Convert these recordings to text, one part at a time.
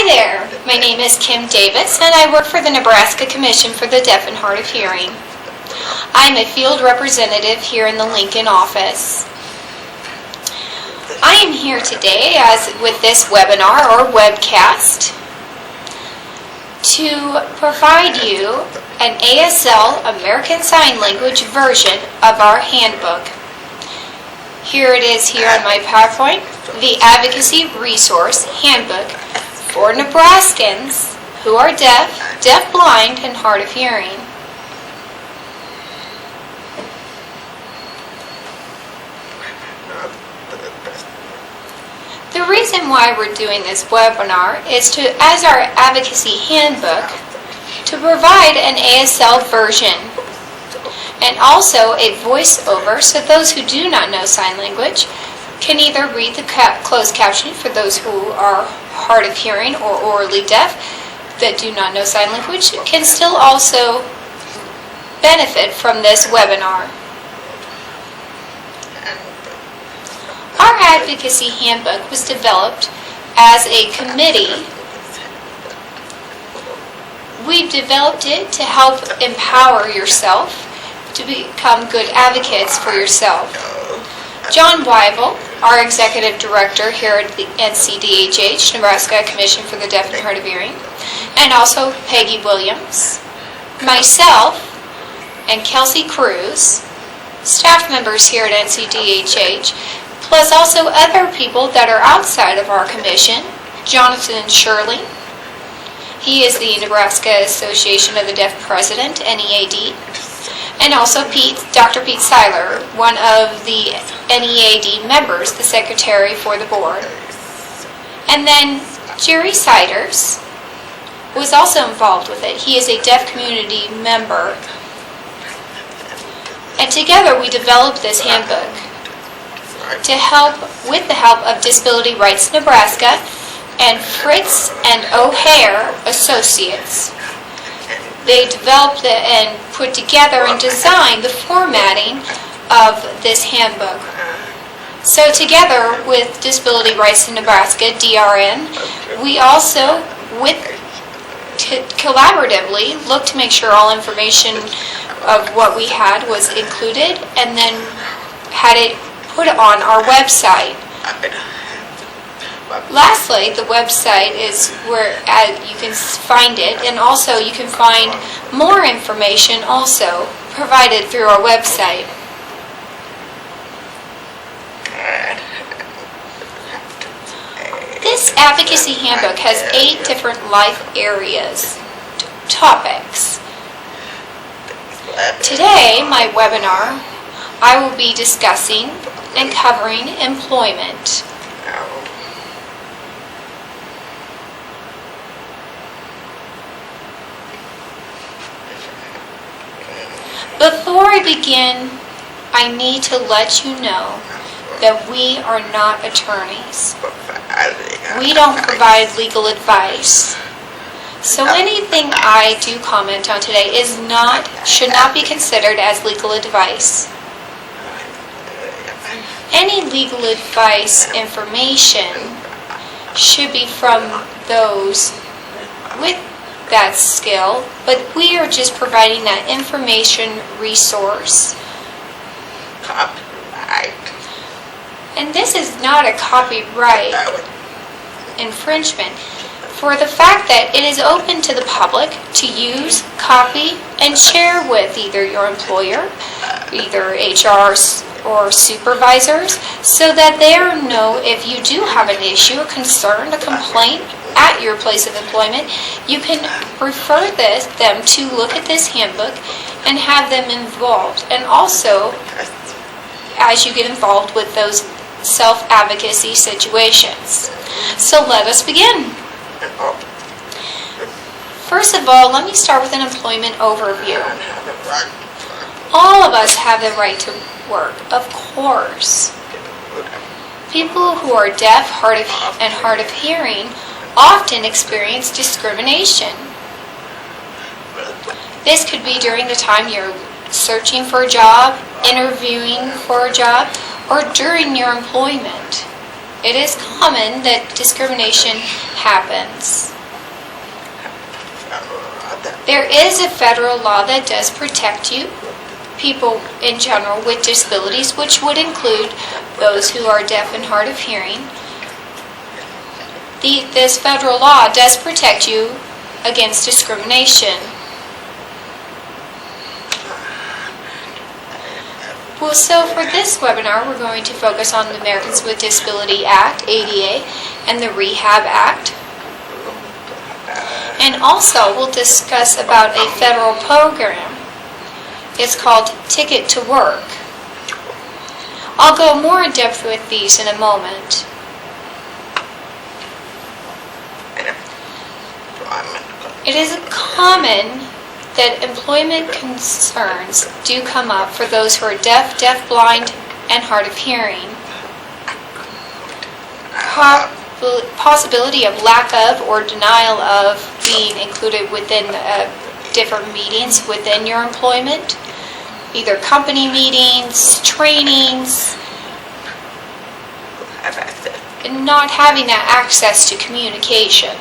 Hi there, my name is Kim Davis and I work for the Nebraska Commission for the Deaf and Hard of Hearing. I'm a field representative here in the Lincoln office. I am here today with this webinar or webcast to provide you an ASL American Sign Language version of our handbook. Here it is here on my PowerPoint, the Advocacy Resource Handbook for Nebraskans who are deaf, blind, and hard of hearing. The reason why we're doing this webinar is as our advocacy handbook, to provide an ASL version and also a voiceover so those who do not know sign language can either read the closed captioning for those who are hard of hearing or orally deaf that do not know sign language can still also benefit from this webinar. Our advocacy handbook was developed as a committee. We've developed it to help empower yourself to become good advocates for yourself. John Weibel, our Executive Director here at the NCDHH, Nebraska Commission for the Deaf and Hard of Hearing, and also Peggy Williams, myself, and Kelsey Cruz, staff members here at NCDHH, plus also other people that are outside of our commission, Jonathan Shirley. He is the Nebraska Association of the Deaf President, NEAD. And also Dr. Pete Seiler, one of the NEAD members, the secretary for the board. And then Jerry Siders was also involved with it. He is a deaf community member. And together we developed this handbook to help with the help of Disability Rights Nebraska and Fritz and O'Hare Associates. They developed it and put together and designed the formatting of this handbook. So together with Disability Rights in Nebraska, DRN, we also collaboratively looked to make sure all information of what we had was included and then had it put on our website. Lastly, the website is where you can find it, and also you can find more information also provided through our website. This advocacy handbook has 8 different life areas, topics. Today, my webinar, I will be discussing and covering employment. Before I begin, I need to let you know that we are not attorneys. We don't provide legal advice. So anything I do comment on today should not be considered as legal advice. Any legal advice information should be from those with that skill, but we are just providing that information resource. Copyright. And this is not a copyright infringement for the fact that it is open to the public to use, copy, and share with either your employer, either HR or supervisors, so that they know if you do have an issue, a concern, a complaint at your place of employment, you can refer them to look at this handbook and have them involved. And also, as you get involved with those self-advocacy situations. So let us begin. First of all, let me start with an employment overview. All of us have the right to work, of course. People who are deaf, hard of hearing often experience discrimination. This could be during the time you're searching for a job, interviewing for a job, or during your employment. it is common that discrimination happens. There is a federal law that does protect you, people in general with disabilities, which would include those who are deaf and hard of hearing. This federal law does protect you against discrimination. Well, so for this webinar, we're going to focus on the Americans with Disability Act, ADA, and the Rehab Act. And also, we'll discuss about a federal program. It's called Ticket to Work. I'll go more in depth with these in a moment. It is common that employment concerns do come up for those who are deaf, deafblind, and hard of hearing. Possibility of lack of or denial of being included within different meetings within your employment, either company meetings, trainings, and not having that access to communication.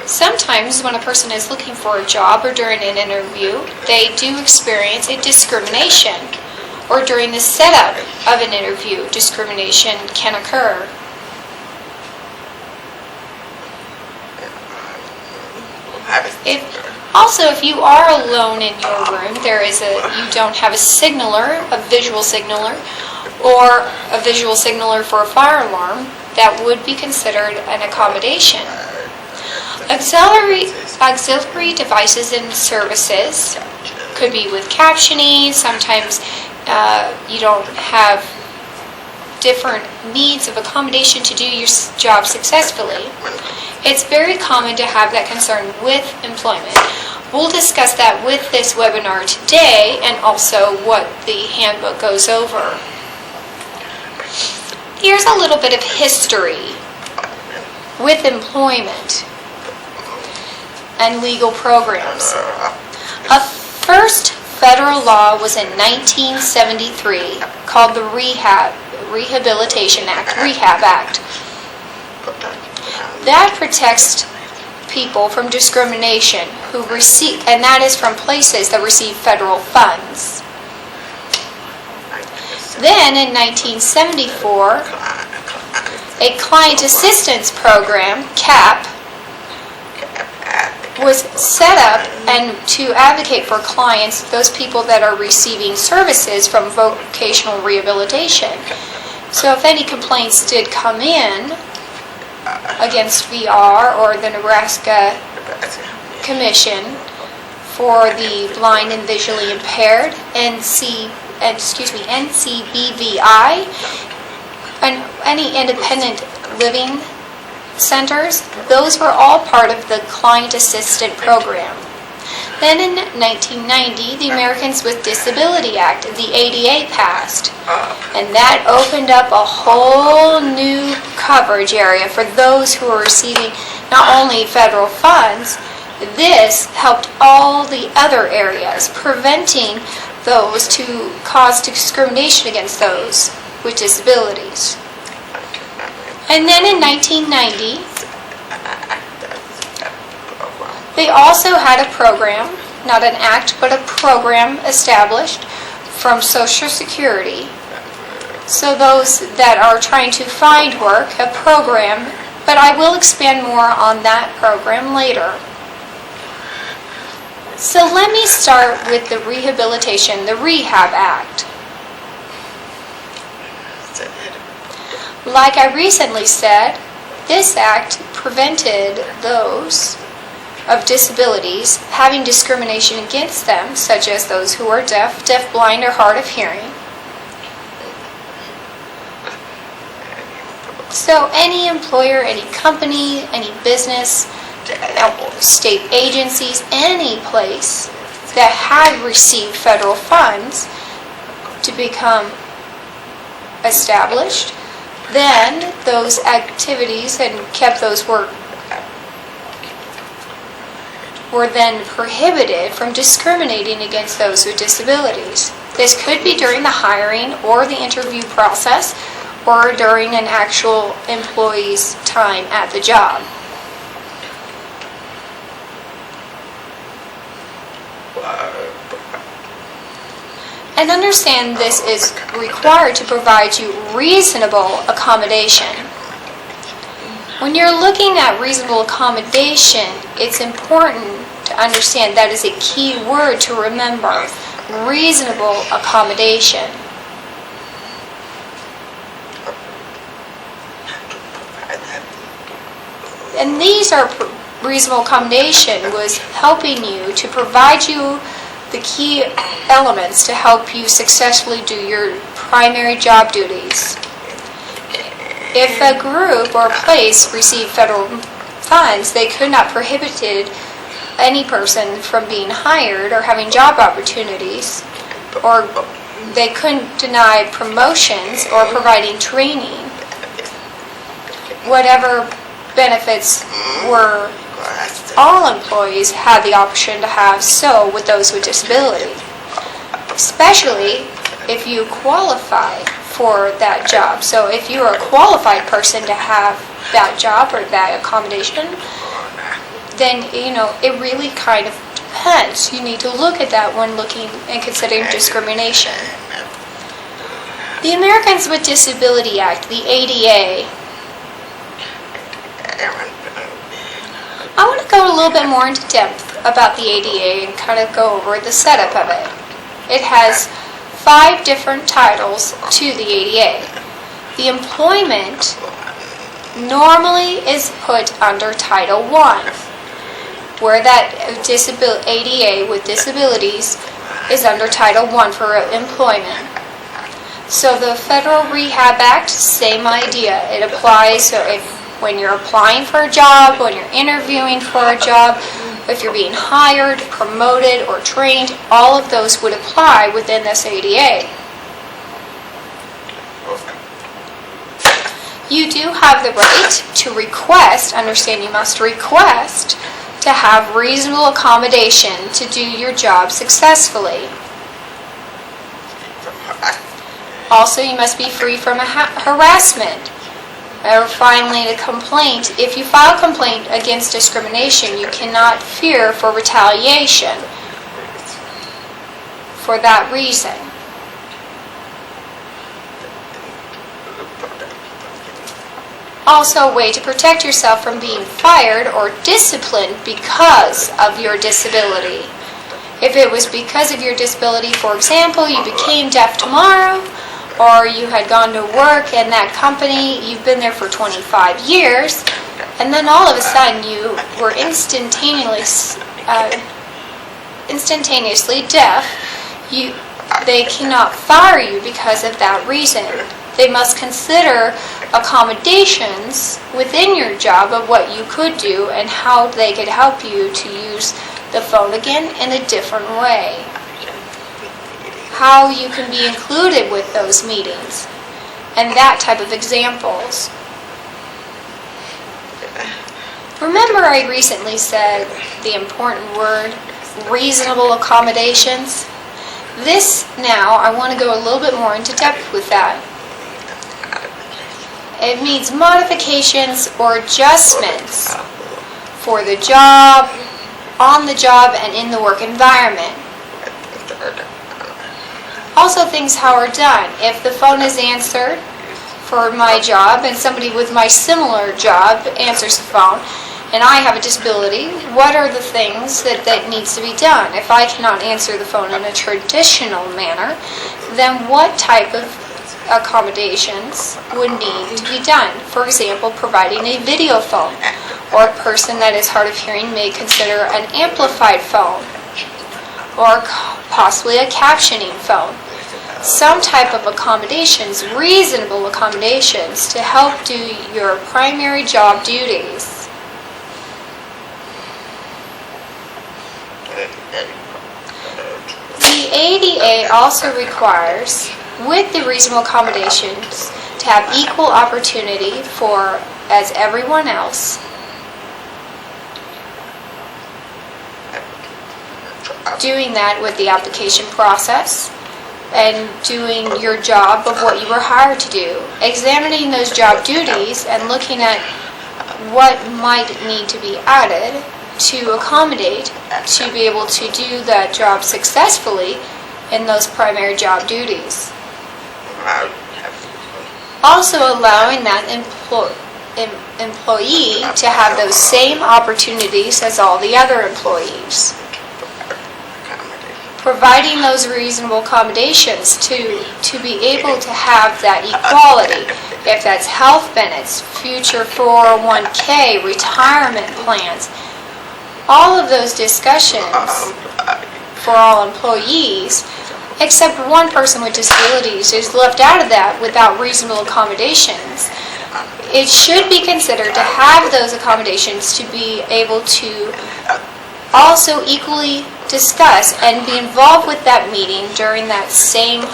Sometimes when a person is looking for a job or during an interview, they do experience a discrimination, or during the setup of an interview, discrimination can occur. If you are alone in your room, you don't have a signaler, a visual signaler, or a visual signaler for a fire alarm, that would be considered an accommodation. Auxiliary devices and services could be with captioning. Sometimes you don't have different needs of accommodation to do your job successfully. It's very common to have that concern with employment. We'll discuss that with this webinar today, and also what the handbook goes over. Here's a little bit of history with employment and legal programs. A first federal law was in 1973 called the Rehabilitation Act, Rehab Act. That protects people from discrimination who receive, and that is from places that receive federal funds. Then in 1974, a Client Assistance Program, CAP, was set up and to advocate for clients, those people that are receiving services from vocational rehabilitation. So if any complaints did come in against VR or the Nebraska Commission for the blind and visually impaired, NCBVI, and any independent living centers, those were all part of the Client Assistant Program. Then in 1990, the Americans with Disability Act, the ADA, passed, and that opened up a whole new coverage area for those who are receiving not only federal funds. This helped all the other areas, preventing those to cause discrimination against those with disabilities. And then in 1990, they also had a program, not an act, but a program established from Social Security. So those that are trying to find work, a program, but I will expand more on that program later. So let me start with the rehabilitation, the Rehab Act. Like I recently said, this act prevented those of disabilities having discrimination against them, such as those who are deaf, deafblind, or hard of hearing. So any employer, any company, any business, state agencies, any place that had received federal funds to become established, then those activities and kept those work were then prohibited from discriminating against those with disabilities. This could be during the hiring or the interview process, or during an actual employee's time at the job. And understand this is required to provide you reasonable accommodation. When you're looking at reasonable accommodation, it's important to understand that is a key word to remember. Reasonable accommodation. And these are reasonable accommodation was helping you to provide you the key elements to help you successfully do your primary job duties. If a group or a place received federal funds, they could not prohibit any person from being hired or having job opportunities, or they couldn't deny promotions or providing training. Whatever benefits were, all employees had the option to have so with those with disability, especially if you qualify for that job. So if you're a qualified person to have that job or that accommodation, then it really kind of depends. You need to look at that when looking and considering discrimination. The Americans with Disability Act, the ADA, I want to go a little bit more into depth about the ADA and kind of go over the setup of it. It has 5 different titles to the ADA. The employment normally is put under Title I, where that ADA with disabilities is under Title I for employment. So the Federal Rehab Act, same idea. It applies when you're applying for a job, when you're interviewing for a job, if you're being hired, promoted, or trained, all of those would apply within this ADA. You do have the right to request, understand you must request, to have reasonable accommodation to do your job successfully. Also, you must be free from harassment. Or finally, a complaint. If you file a complaint against discrimination, you cannot fear for retaliation for that reason. Also, a way to protect yourself from being fired or disciplined because of your disability. If it was because of your disability, for example, you became deaf tomorrow, or you had gone to work in that company, you've been there for 25 years, and then all of a sudden you were instantaneously deaf, they cannot fire you because of that reason. They must consider accommodations within your job of what you could do and how they could help you to use the phone again in a different way. How you can be included with those meetings, and that type of examples. Remember I recently said the important word, reasonable accommodations? This now, I want to go a little bit more into depth with that. It means modifications or adjustments for the job, on the job, and in the work environment. Also things how are done. If the phone is answered for my job and somebody with my similar job answers the phone and I have a disability, what are the things that needs to be done? If I cannot answer the phone in a traditional manner, then what type of accommodations would need to be done? For example, providing a video phone, or a person that is hard of hearing may consider an amplified phone, or possibly a captioning phone. Some type of accommodations, reasonable accommodations, to help do your primary job duties. The ADA also requires, with the reasonable accommodations, to have equal opportunity for as everyone else. Doing that with the application process, and doing your job of what you were hired to do. Examining those job duties and looking at what might need to be added to accommodate to be able to do that job successfully in those primary job duties. Also allowing that employee to have those same opportunities as all the other employees. Providing those reasonable accommodations to be able to have that equality. If that's health benefits, future 401k, retirement plans, all of those discussions for all employees, except one person with disabilities is left out of that without reasonable accommodations. It should be considered to have those accommodations to be able to also equally discuss and be involved with that meeting during that same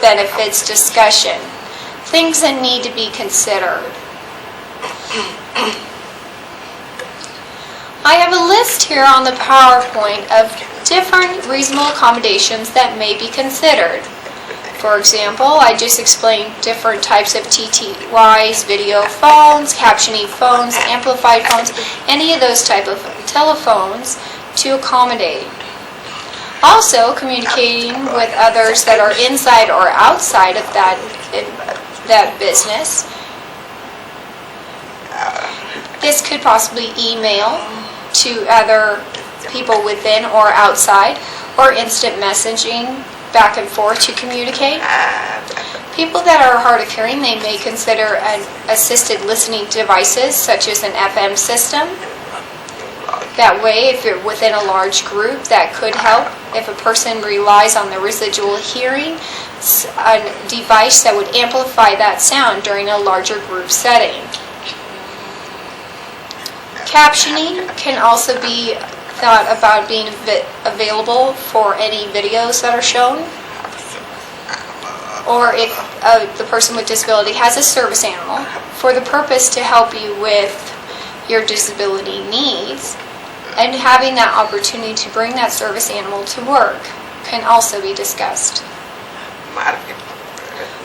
benefits discussion. Things that need to be considered. I have a list here on the PowerPoint of different reasonable accommodations that may be considered. For example, I just explained different types of TTYs, video phones, captioning phones, amplified phones, any of those type of telephones to accommodate. Also, communicating with others that are inside or outside of that business. This could possibly email to other people within or outside, or instant messaging back and forth to communicate. People that are hard of hearing, they may consider an assisted listening devices such as an FM system. That way, if you're within a large group, that could help. If a person relies on the residual hearing, a device that would amplify that sound during a larger group setting. Captioning can also be thought about being available for any videos that are shown. Or if the person with disability has a service animal for the purpose to help you with your disability needs, and having that opportunity to bring that service animal to work can also be discussed.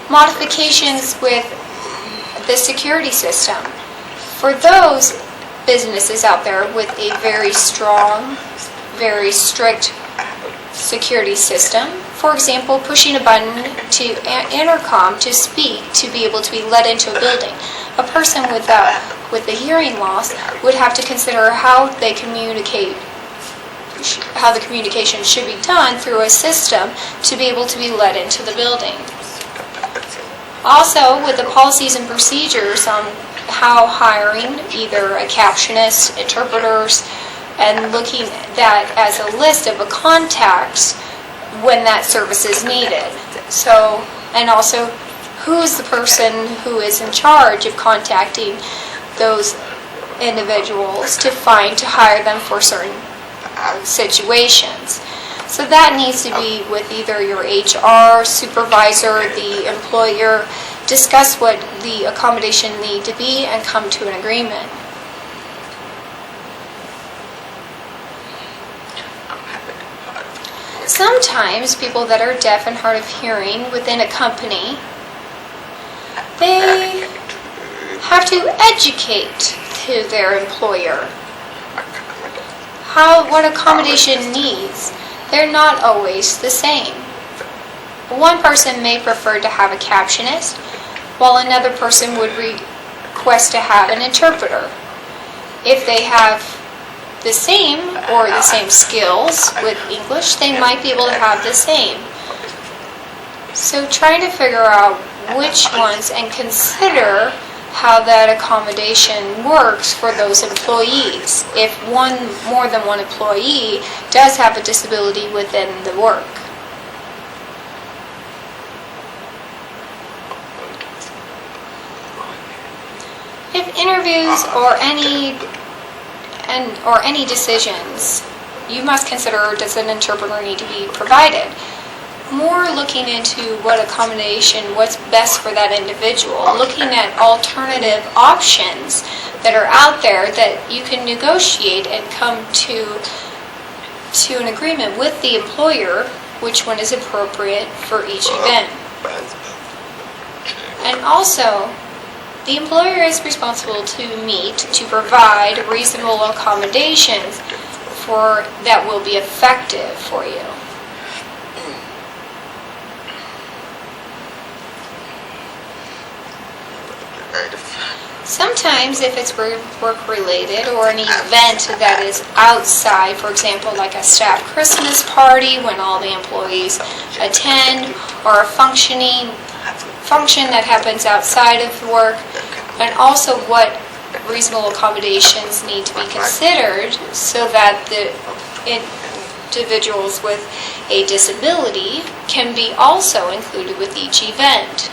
Modifications with the security system. For those businesses out there with a very strong, very strict security system, for example, pushing a button to intercom to speak to be able to be let into a building. A person with a hearing loss would have to consider how they communicate, how the communication should be done through a system to be able to be let into the building. Also, with the policies and procedures on how hiring either a captionist, interpreters, and looking at that as a list of contacts when that service is needed. So, and also, who is the person who is in charge of contacting those individuals to hire them for certain situations. So that needs to be with either your HR, supervisor, the employer, discuss what the accommodation need to be and come to an agreement. Sometimes people that are deaf and hard of hearing within a company, they have to educate to their employer what accommodation needs. They're not always the same. One person may prefer to have a captionist, while another person would request to have an interpreter. If they have the same or the same skills with English, they might be able to have the same. So trying to figure out which ones and consider how that accommodation works for those employees if more than one employee does have a disability within the work. If interviews or any decisions, you must consider, does an interpreter need to be provided? More looking into what accommodation, what's best for that individual, looking at alternative options that are out there that you can negotiate and come to an agreement with the employer which one is appropriate for each event. And also, the employer is responsible to provide reasonable accommodations that will be effective for you. Sometimes if it's work-related or an event that is outside, for example, like a staff Christmas party when all the employees attend, or a function that happens outside of work, and also what reasonable accommodations need to be considered so that the individuals with a disability can be also included with each event.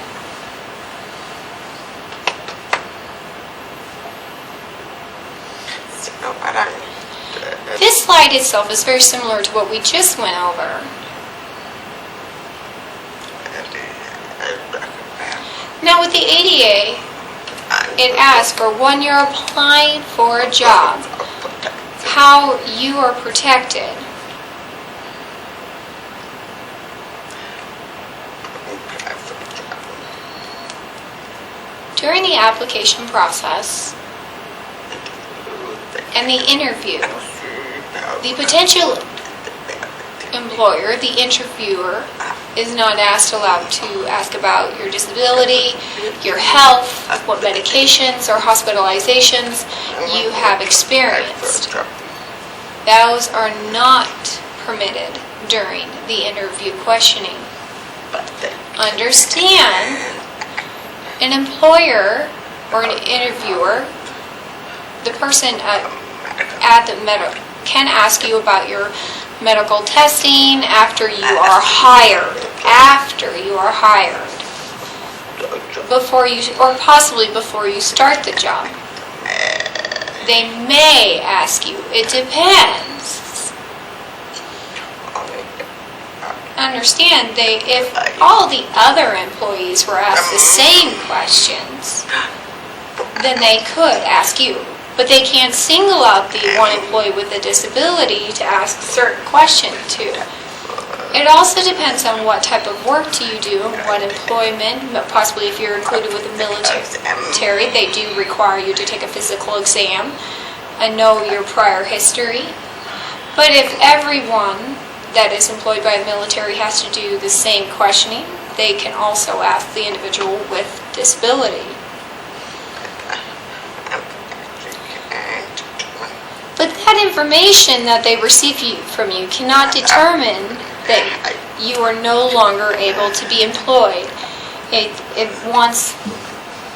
This slide itself is very similar to what we just went over. Now with the ADA, it asks for when you're applying for a job, how you are protected. During the application process and the interview, the potential employer, the interviewer, is not allowed to ask about your disability, your health, what medications or hospitalizations you have experienced. Those are not permitted during the interview questioning. Understand, an employer or an interviewer, the person at the medical can ask you about your medical testing after you are hired. Or possibly before you start the job. They may ask you. It depends. Understand, if all the other employees were asked the same questions, then they could ask you. But they can't single out the one employee with a disability to ask certain questions to. It also depends on what type of work do you do, what employment, possibly if you're included with the military, they do require you to take a physical exam and know your prior history. But if everyone that is employed by the military has to do the same questioning, they can also ask the individual with disability. But that information that they receive from you cannot determine that you are no longer able to be employed.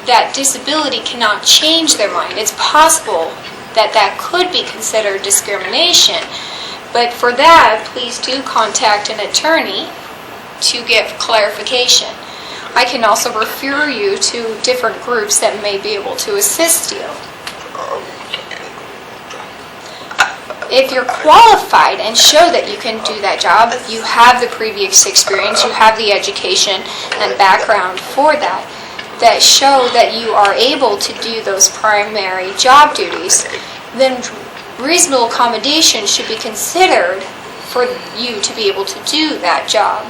That disability cannot change their mind. It's possible that could be considered discrimination. But for that, please do contact an attorney to give clarification. I can also refer you to different groups that may be able to assist you. If you're qualified and show that you can do that job, you have the previous experience, you have the education and background for that show that you are able to do those primary job duties, then reasonable accommodation should be considered for you to be able to do that job.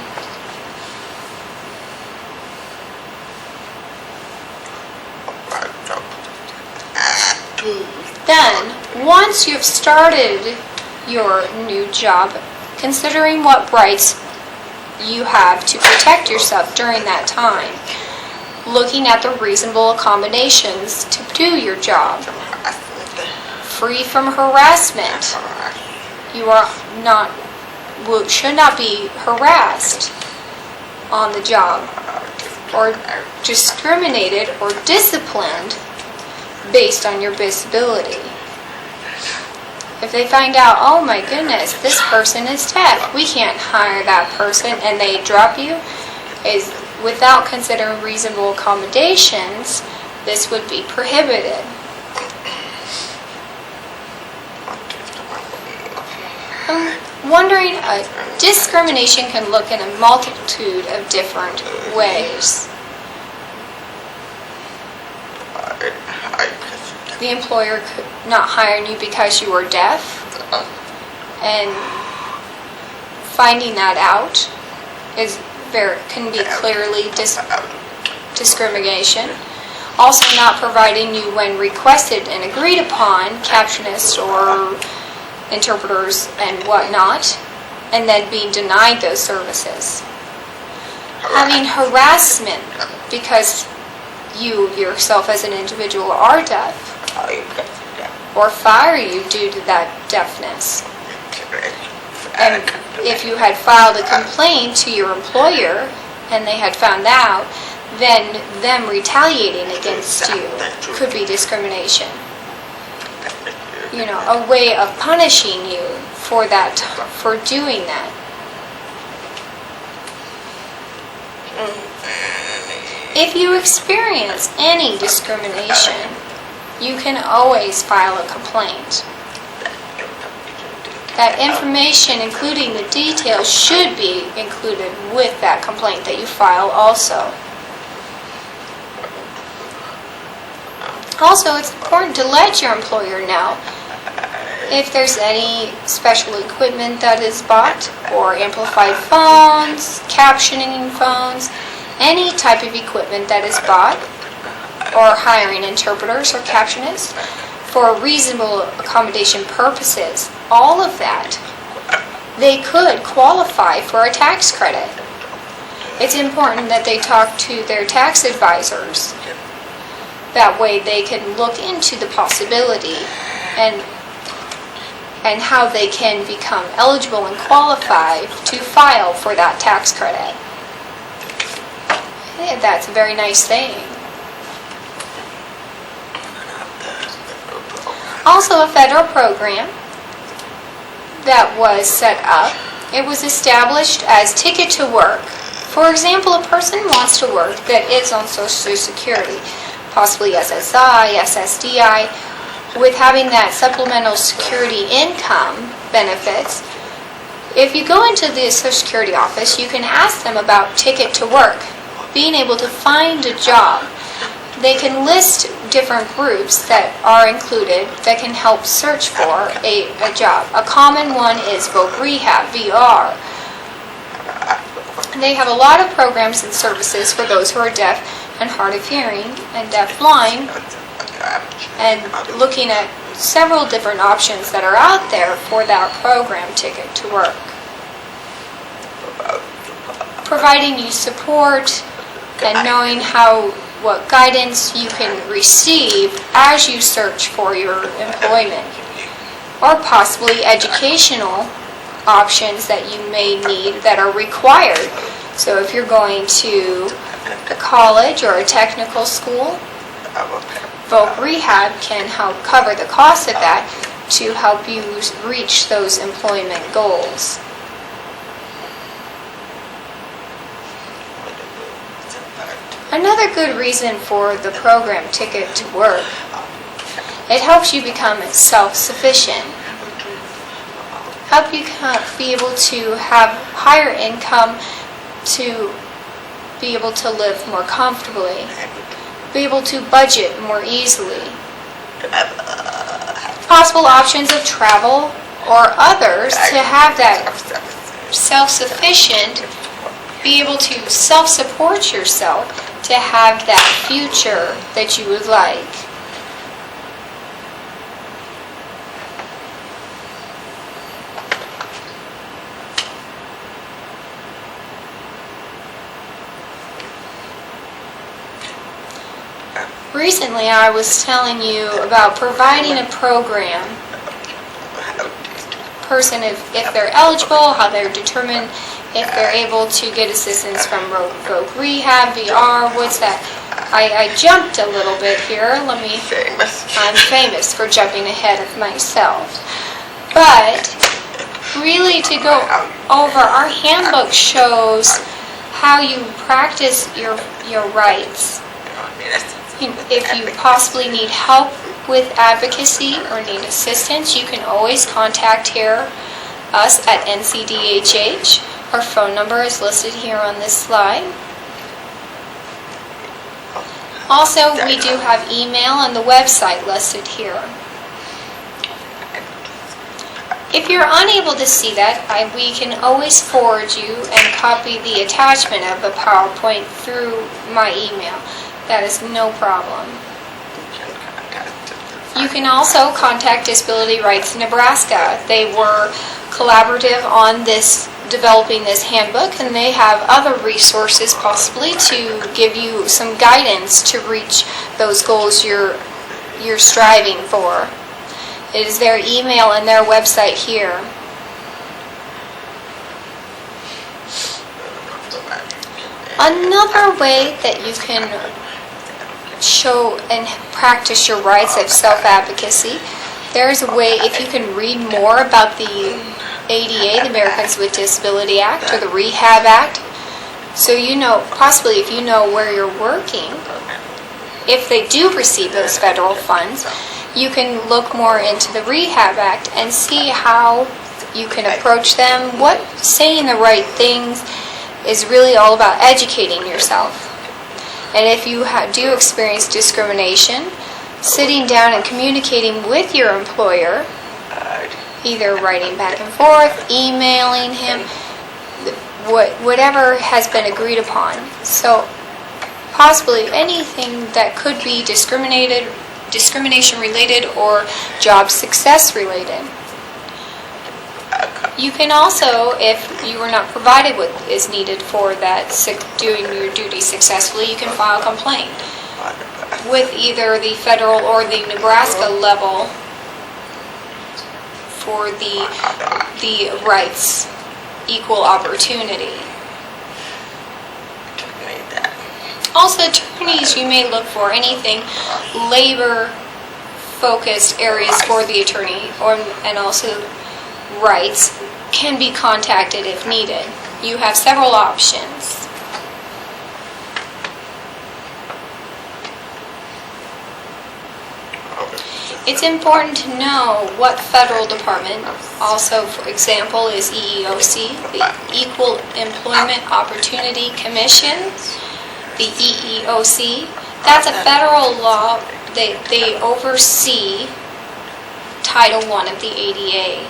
Then, once you've started your new job, considering what rights you have to protect yourself during that time, looking at the reasonable accommodations to do your job, free from harassment. You should not be harassed on the job or discriminated or disciplined based on your disability. If they find out, oh my goodness, this person is deaf, we can't hire that person, and they drop you, without considering reasonable accommodations, this would be prohibited. I'm wondering, discrimination can look in a multitude of different ways. The employer could not hire you because you were deaf and finding that out can be clearly discrimination. Also, not providing you when requested and agreed upon captionists or interpreters and whatnot, and then being denied those services. Having harassment because you yourself as an individual are deaf, or fire you due to that deafness. And if you had filed a complaint to your employer and they had found out, then them retaliating against you could be discrimination. A way of punishing you for doing that. If you experience any discrimination, you can always file a complaint. That information, including the details, should be included with that complaint that you file also. Also, it's important to let your employer know if there's any special equipment that is bought, or amplified phones, captioning phones, any type of equipment that is bought, or hiring interpreters or captionists for reasonable accommodation purposes. All of that, they could qualify for a tax credit. It's important that they talk to their tax advisors. That way they can look into the possibility and how they can become eligible and qualified to file for that tax credit. Yeah, that's a very nice saying. Also, a federal program that was set up, it was established as Ticket to Work. For example, a person wants to work that is on Social Security, possibly SSI, SSDI, with having that supplemental security income benefits. If you go into the Social Security office, you can ask them about Ticket to Work, being able to find a job. They can list different groups that are included that can help search for a job. A common one is Voc Rehab, VR. They have a lot of programs and services for those who are deaf and hard of hearing and deaf-blind, and looking at several different options that are out there for that program, Ticket to Work. Providing you support and knowing what guidance you can receive as you search for your employment, or possibly educational options that you may need that are required. So if you're going to a college or a technical school, Voc Rehab can help cover the cost of that to help you reach those employment goals. Another good reason for the program Ticket to Work, it helps you become self-sufficient. Help you be able to have higher income, to be able to live more comfortably, be able to budget more easily. Possible options of travel or others to have that self-sufficient, be able to self-support yourself, to have that future that you would like. Recently, I was telling you about providing a program. Person, if they're eligible, how they're determined if they're able to get assistance from Voc Rehab, VR, what's that? I jumped a little bit here. I'm famous for jumping ahead of myself. But really, to go over, our handbook shows how you practice your rights. If you possibly need help with advocacy or need assistance, you can always contact us at NCDHH. Our phone number is listed here on this slide. Also, we do have email and the website listed here. If you're unable to see that, we can always forward you and copy the attachment of the PowerPoint through my email. That is no problem. You can also contact Disability Rights Nebraska. They were collaborative on developing this handbook, and they have other resources possibly to give you some guidance to reach those goals you're striving for. It is their email and their website here. Another way that you can show and practice your rights of self-advocacy, there's a way, if you can read more about the ADA, the Americans with Disability Act, or the Rehab Act, so you know, possibly if you know where you're working, if they do receive those federal funds, you can look more into the Rehab Act and see how you can approach them. What saying the right things is really all about educating yourself. And if you do experience discrimination, sitting down and communicating with your employer, either writing back and forth, emailing him, whatever has been agreed upon. So possibly anything that could be discrimination related or job success related. You can also, if you were not provided what is needed for that, doing your duty successfully, you can file a complaint with either the federal or the Nebraska level for the rights, equal opportunity. Also, attorneys, you may look for anything labor-focused areas for the attorney, and also rights can be contacted if needed. You have several options. It's important to know what federal department, also for example, is EEOC, the Equal Employment Opportunity Commission, the EEOC. That's a federal law. They oversee Title I of the ADA.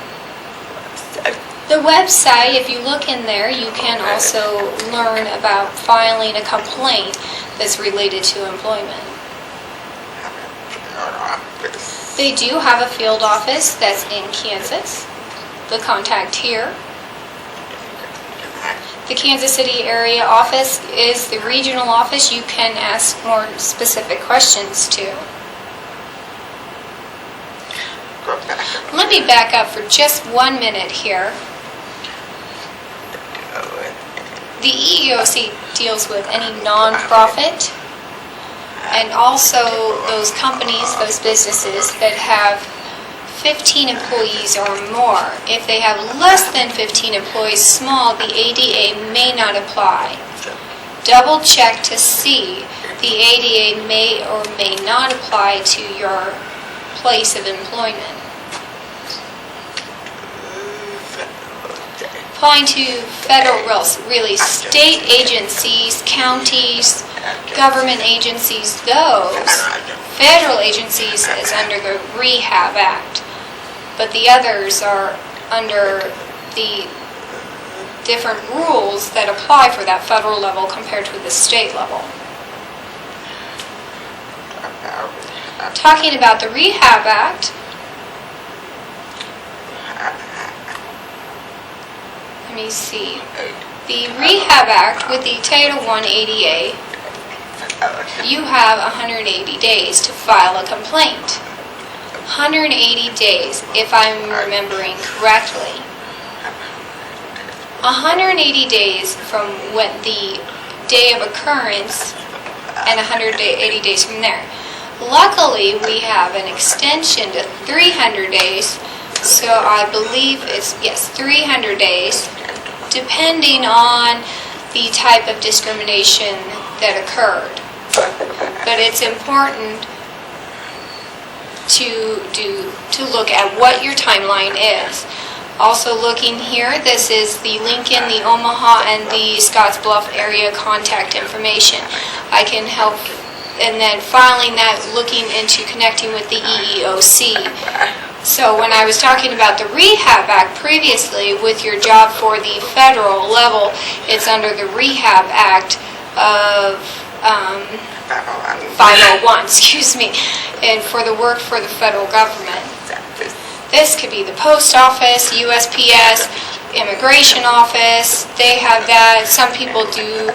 The website, if you look in there, you can also learn about filing a complaint that's related to employment. They do have a field office that's in Kansas. The contact here. The Kansas City area office is the regional office you can ask more specific questions to. Let me back up for just 1 minute here. The EEOC deals with any nonprofit and also those companies, those businesses that have 15 employees or more. If they have less than 15 employees, small, the ADA may not apply. Double check to see the ADA may or may not apply to your place of employment. Applying to federal, really state agencies, counties, government agencies, those. Federal agencies is under the Rehab Act, but the others are under the different rules that apply for that federal level compared to the state level. Talking about the Rehab Act, let me see. The Rehab Act with the Title I ADA, you have 180 days to file a complaint. 180 days, if I'm remembering correctly. 180 days from when the day of occurrence and 180 days from there. Luckily, we have an extension to 300 days, so I believe it's, 300 days, depending on the type of discrimination that occurred. But it's important to look at what your timeline is. Also looking here, this is the Lincoln, the Omaha, and the Scottsbluff area contact information. I can help, and then filing that, looking into connecting with the EEOC So when I was talking about the Rehab Act previously, with your job for the federal level, it's under the Rehab Act of 501, excuse me, and for the work for the federal government. This could be the post office, USPS, immigration office. They have that. Some people do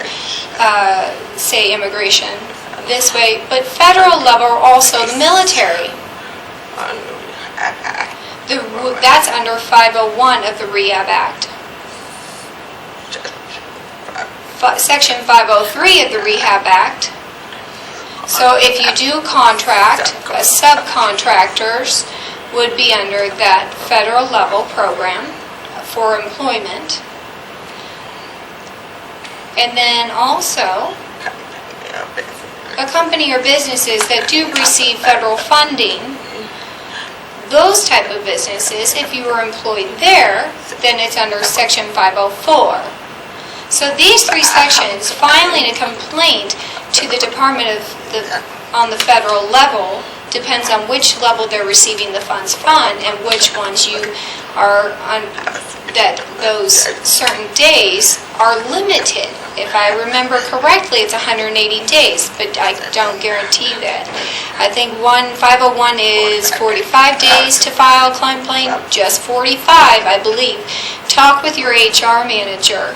say immigration this way, but federal level also the military. That's under 501 of the Rehab Act. Section 503 of the Rehab Act. So if you do contract, subcontractors would be under that federal level program for employment. And then also, a company or businesses that do receive federal funding, those type of businesses, if you were employed there, then it's under Section 504. So these three sections, filing a complaint to the Department on the federal level, depends on which level they're receiving the funds from and which ones you are on, that those certain days are limited. If I remember correctly, it's 180 days, but I don't guarantee that. I think 501 is 45 days to file a complaint, just 45, I believe. Talk with your HR manager.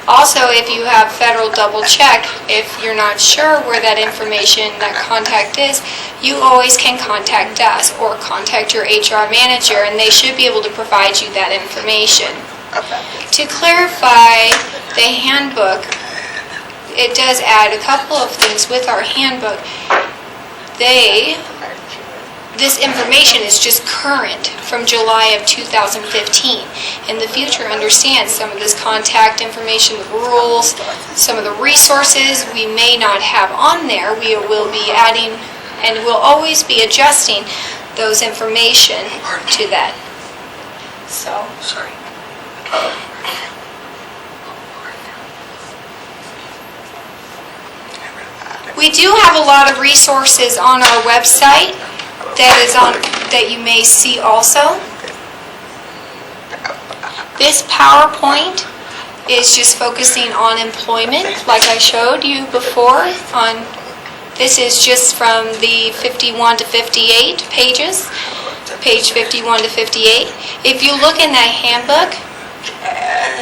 Also, if you have federal double check, if you're not sure where that information, that contact is, you always can contact us or contact your HR manager, and they should be able to provide you that information. To clarify the handbook, it does add a couple of things with our handbook. This information is just current from July of 2015. In the future, understand some of this contact information, the rules, some of the resources we may not have on there. We will be adding and we'll always be adjusting those information to that. So, sorry. We do have a lot of resources on our website that you may see also. This PowerPoint is just focusing on employment, like I showed you before. This is just from the 51 to 58 pages, page 51 to 58. If you look in that handbook,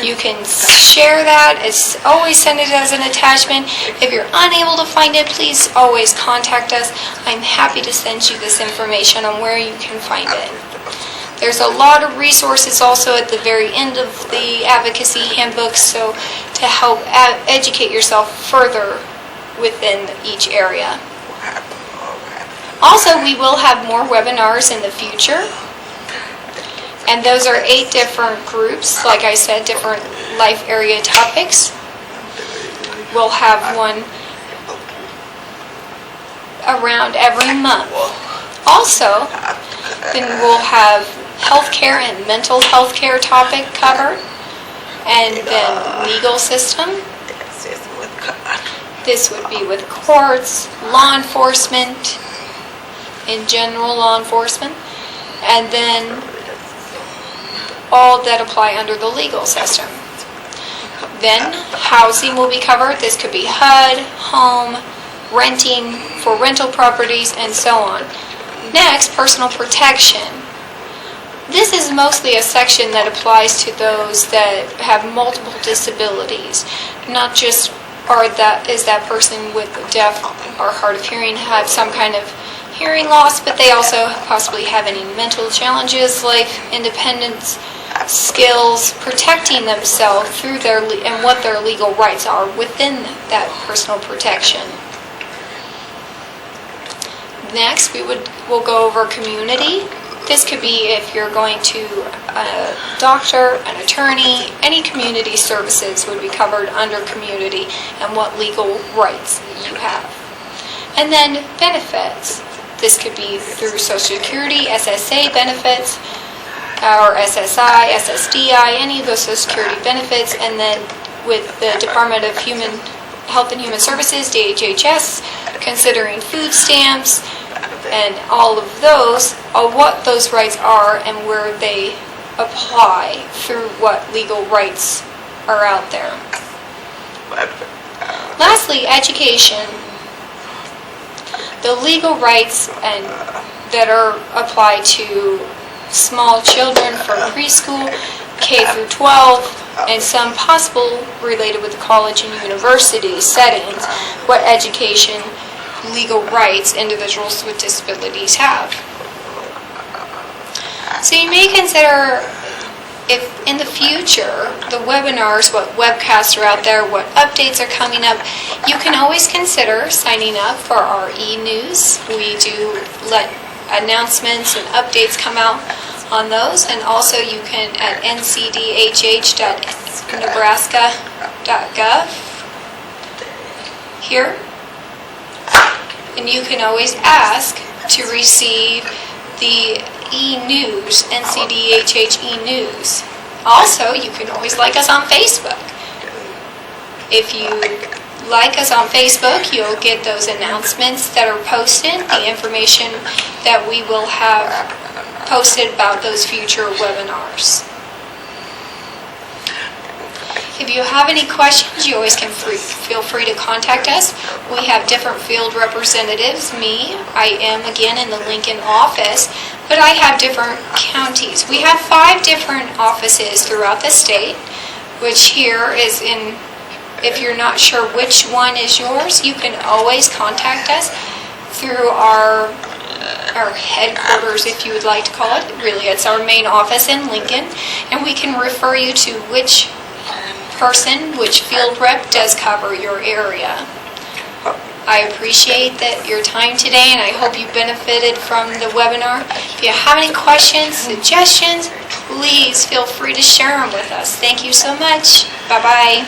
you can share that. It's always send it as an attachment. If you're unable to find it, please always contact us. I'm happy to send you this information on where you can find it. There's a lot of resources also at the very end of the advocacy handbook, so to help educate yourself further within each area. Also, we will have more webinars in the future. And those are 8 different groups, like I said, different life area topics. We'll have one around every month. Also, then we'll have healthcare and mental health care topic covered, and then legal system. This would be with courts, law enforcement, in general law enforcement, and then all that apply under the legal system. Then housing will be covered. This could be HUD, home, renting for rental properties, and so on. Next, personal protection. This is mostly a section that applies to those that have multiple disabilities, not just is that person with deaf or hard of hearing have some kind of hearing loss, but they also possibly have any mental challenges, life independence, skills, protecting themselves through and what their legal rights are within that personal protection. Next, we'll go over community. This could be if you're going to a doctor, an attorney, any community services would be covered under community and what legal rights you have. And then benefits. This could be through Social Security, SSA benefits, or SSI, SSDI, any of those Social Security benefits, and then with the Department of Health and Human Services, DHHS, considering food stamps, and all of those are what those rights are and where they apply through what legal rights are out there. Lastly, education. The legal rights that are applied to small children from preschool, K through 12, and some possible related with the college and university settings, what education legal rights individuals with disabilities have. So you may consider, if in the future, the webinars, what webcasts are out there, what updates are coming up, you can always consider signing up for our e-news. We do let announcements and updates come out on those, and also you can at ncdhh.nebraska.gov here, and you can always ask to receive the e-news, NCDHH e-news. Also, you can always like us on Facebook. If you like us on Facebook, you'll get those announcements that are posted, the information that we will have posted about those future webinars. If you have any questions, you always can feel free to contact us. We have different field representatives. I am again in the Lincoln office, but I have different counties. We have 5 different offices throughout the state, which here is in, if you're not sure which one is yours, you can always contact us through our headquarters, if you would like to call it. Really, it's our main office in Lincoln, and we can refer you to which person, which field rep does cover your area. I appreciate your time today, and I hope you benefited from the webinar. If you have any questions, suggestions, please feel free to share them with us. Thank you so much. Bye-bye.